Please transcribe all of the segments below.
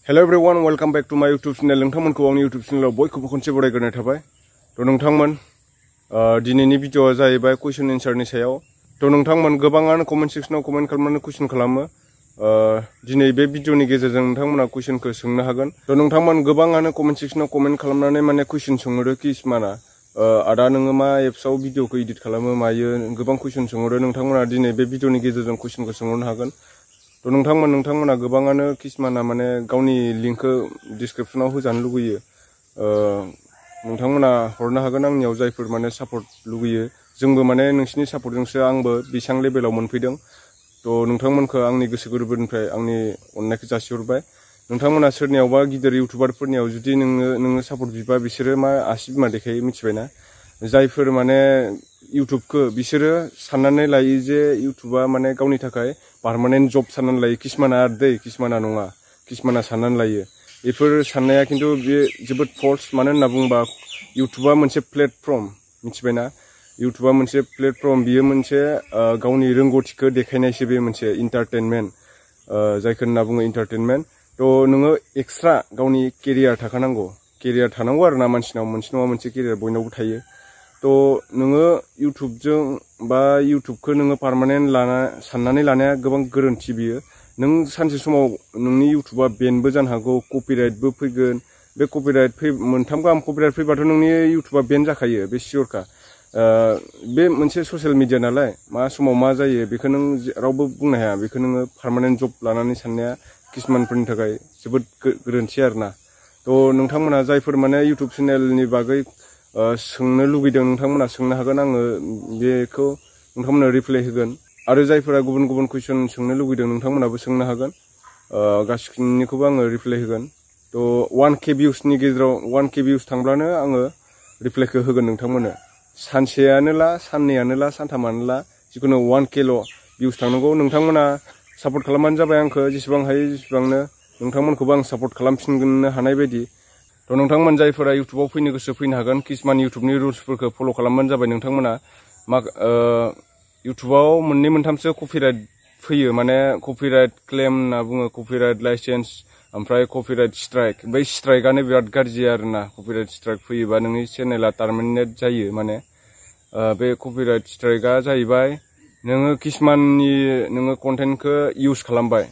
Hello everyone, welcome back to my YouTube channel. नोंथांमोनखौ आंनि YouTube channel बयखौबो खनसे बरायग्रोनाय थाबाय। नोंथांमोन दिनैनि भिडिअआ जाहैबाय क्वेश्चन एन्सारनि सायाव। नोंथांमोन गोबाङानो कमेन्ट सेक्सनाव कमेन्ट खालामनानै क्वेश्चन खालामो। दिनै बे भिडिअनि गेजेरजों नोंथांमोना क्वेश्चनखौ सोंनो हागोन। नोंथांमोन गोबाङानो कमेन्ट सेक्सनाव कमेन्ट खालामनानै माने क्वेश्चन सोंहरो किसुमाना आदा नोङो मा एप्सआव भिडिअखौ एडिट खालामो मायो गोबां क्वेश्चन सोंहरो। नोंथांमोना दिनै बे भिडिअनि गेजेरजों क्वेश्चनखौ सोंहरनो हागोन। नोंथांमोना गोबाङानो किसुमाना माने गावनि लिंकखौ डिसक्रिप्शनाव होजानो लुगैयो। नोंथांमोना हरनो हागोन आंनियाव जायफोर माने सापर्ट लुगैयो। जोंबो माने नोंसिनि सापर्टजोंसो आंबो बेसेबां लेभेलाव मोनफैदों। नोंथांमोनखौ आंनि गोसो गोरबोनिफ्राय आंनि अननायखौ जासिहरबाय। नोंथांमोना सोरनियावबा गिदिर इउटुबारफोरनियाव जुदि नोङो सापर्ट बिबा बिसोरो मा आसि बिमा देखायो मिथिबायना। जायफोर माने इउटुबखौ बिसोरो साननानै लायो जे इउटुबा माने गावनि थाखाय पार्मानेन्ट जब साननानै लायो। किसुमाना किसुमाना नङा, किसुमाना साननानै लायो। बेफोर साननाया खिन्थु बे जोबोद फल्स। मानो होनना बुङोबा इउटुबा मोनसे प्लेटफर्म मिथिबायना। इउटुबा मोनसे प्लेटफर्म, बियो मोनसे गावनि रोंगौथिखौ देखायनायसो, बे मोनसे इन्टारटेनमेन्ट जायखौ होनना बुङो इन्टारटेनमेन्ट। नोङो एक्सट्रा गावनि केरियार थानांगौ आरो ना मानसिनाव मोनसे नङा मोनसे केरियार बयनावबो थायो। नोङो इउटुबजों बा इउटुबखौ नोङो पार्मानेन्ट साननानै लानाया गोबां गोरोन्थि बियो। नों सानसे समाव नोंनि इउटुबा बेनबो जानो हागौ, कपिराइटबो फैगोन। बे मोनथाम गाहाम कपिराइट फैबाथ' नोंनि इउटुबा बेन जाखायो, बे सियरखा। बे मोनसे ससियेल मिडिया नालाय, मा समाव मा जायो बेखौ नों रावबो बुंनो हाया। बेखौ नोङो पार्मानेन्ट जब लानानै साननाया किसुमानफोरनि थाखाय जोबोद गोरोन्थि आरोना। नोंथांमोना जायफोर माने इउटुब चेनेलनि बागै सोंनो लुगैदों नोंथांमोना सोंनो हागोन। आङो बेखौ नोंथांमोना रिप्लाय होगोन। आरो जायफोरा गुबुन गुबुन कुइसन सोंनो लुगैदों नोंथांमोनाबो सोंनो हागोन। गासिनिखौबो आङो रिप्लाय होगोन। 1K भिउसनि गेजेराव 1K भिउस थांब्लानो आङो रिप्लायखौ होगोन नोंथांमोननो। सानसेयानो ला, साननैयानो ला, सानथामानो ला, जिखुनु 1Kल' भिउस थांनांगौ। नोंथांमोना सापर्ट खालामबानो जाबाय आंखौ। जेसेबां हायो जेसेबांनो नोंथांमोनखौबो आं सापर्ट खालामफिननो हानाय बायदि। नोंथांमोन जायफोरा इउटुबाव फैनो गोसो फैनो हागोन। किसुमान इउटुबनि रुल्सफोरखौ फल' खालामबानो जाबाय नोंथांमोना। इउटुबाव मोननै मोनथामसो कपिराइट फैयो, माने कपिराइट क्लेम होनना बुङो, कपिराइट लाइसेन्स, ओमफ्राय कपिराइट स्ट्राइक। बै स्ट्राइकआनो बिराद गाज्रि आरोना। कपिराइट स्ट्राइक फैयोबा नोंनि चेनेला टार्मिनेट जायो। माने बे कपिराइट स्ट्राइकआ जाहैबाय नोङो किसुमाननि नोङो कन्टेन्टखौ इउज खालामबाय,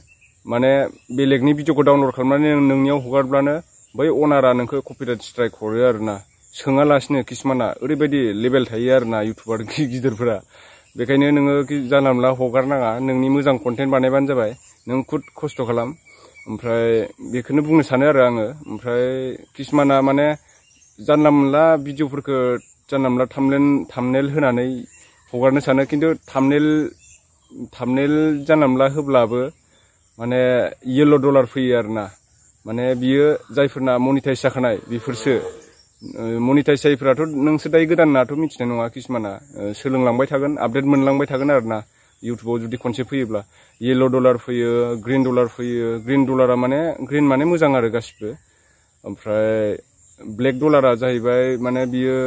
माने बेलेगनि भिडिअखौ डाउनलड खालामनानै नोंनियाव हगारब्लानो बै अनारा नोंखौ कपिराइट स्ट्राइक हरो आरोना। सोङालासिनो किसुमाना ओरैबायदि लेभेल थायो आरोना इउटुबार गिदिरफोरा। बेखायनो नोङो जानला मोनला हगारनाङा, नोंनि मोजां कन्टेन्ट बानायबानो जाबाय। नों खुद खस्थ' खालाम। ओमफ्राय बेखौनो बुंनो सानो आरो आङो। ओमफ्राय किसुमाना माने जानला मोनला भिडिअफोरखौ जानला मोनला थामनेल होनानै हगारनो सानो। खिन्थु थामनेल जानला मोनला होब्लाबो माने येल्ल' डलार फैयो आरोना। माने बियो जायफोरना मनिटाइज जाखानाय बेफोरसो। मनिटाइज जायफोराथ' नोंसोर दायो गोदानाथ' मिथिनाय नङा। किसुमाना सोलोंलांबाय थागोन, आपडेट मोनलांबाय थागोन आरोना। इउटुबाव जुदि खनसे फैयोब्ला येल्ल' डलार फैयो, ग्रिन डलार फैयो। ग्रिन डलारा माने ग्रिन माने मोजां आरो गासिबो। ओमफ्राय ब्लेक डलारा जाहैबाय माने बियो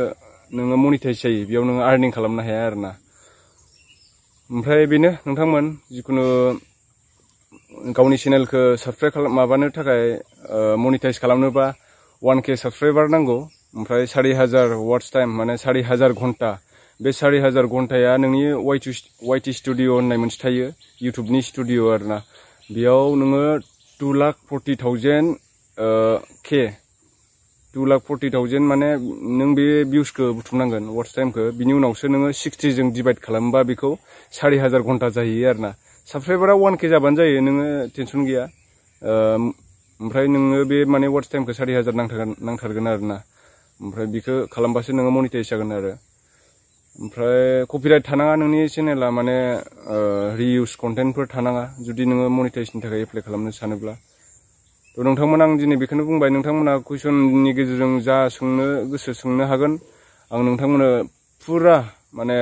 नोङो मनिटाइज जायो, बेयाव नोङो आर्निं खालामनो हाया आरोना। ओमफ्राय बेनो नोंथांमोन, जिखुनु गावनि चेनेलखौ साबस्क्राइब माबानो थाखाय मनिटाइज खालामनोबा 1K साबस्क्राइबार नांगौ। ओमफ्राय 4000 वाट्स टाइम, माने 4000 घन्टा। बे 4000 घन्टाया नोंनि YT स्टुडिअ होननाय मोनसे थायो, इउटुबनि स्टुडिअ आरोना। बेयाव नोङो 240,000 माने नों बे भिउसखौ बुथुमनांगोन, वाट्स टाइमखौ। बिनि उनावसो नोङो 60 जों डिभाइड खालामोबा बेखौ 4000 घन्टा जाहैयो आरोना। साबस्क्राइबारा 1K जाबानो जायो, नोङो टेनसन गैया। ओमफ्राय नोङो बे माने वाट्स टाइमखौ 4000 नांथारगोन आरोना। ओमफ्राय बेखौ खालामबासो नोङो मनिटाइज जागोन आरो। ओमफ्राय कपिराइट थानाङा नोंनि चेनेला, माने रिइउस कन्टेन्टफोर थानाङा जुदि नोङो मनिटाइजनि थाखाय एप्लाइ खालामनो सानोब्ला। नोंथांमोन, आं दिनै बेखौनो बुंबाय। नोंथांमोना कुइसननि गेजेरजों जा सोंनो गोसो सोंनो हागोन। आं नोंथांमोननो फुरा माने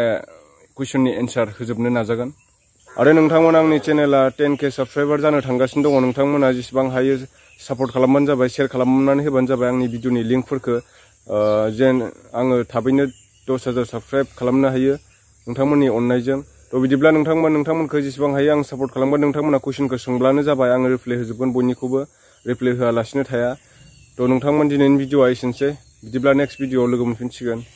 कुइसननि एन्सार होजोबनो नाजागोन। आरो नोंथांमोन, आंनि चेनेला 10K साबस्क्राइबार जानो थांगासिनो दङ। नोंथांमोना जेसेबां हायो सापर्ट खालामबानो जाबाय, शेयार खालामनानै होबानो जाबाय आंनि भिडिअनि लिंकफोरखौ। जेन आङो थाबैनो 10,000 साबस्क्राइब खालामनो हायो नोंथांमोननि अननायजों। बिदिब्ला नोंथांमोनखौ जेसेबां हायो आं सापर्ट खालामगोन। नोंथांमोना कुइसनखौ सोंब्लानो जाबाय, आङो रिप्लाय होजोबगोन बयनिखौबो। रिप्लाय होआलासिनो थाया। थ' नोंथांमोन दिनैनि भिडिअ'आ एसेनोसै। बिदिब्ला नेक्स्ट भिडिअ'आव लोगो मोनफिनसिगोन।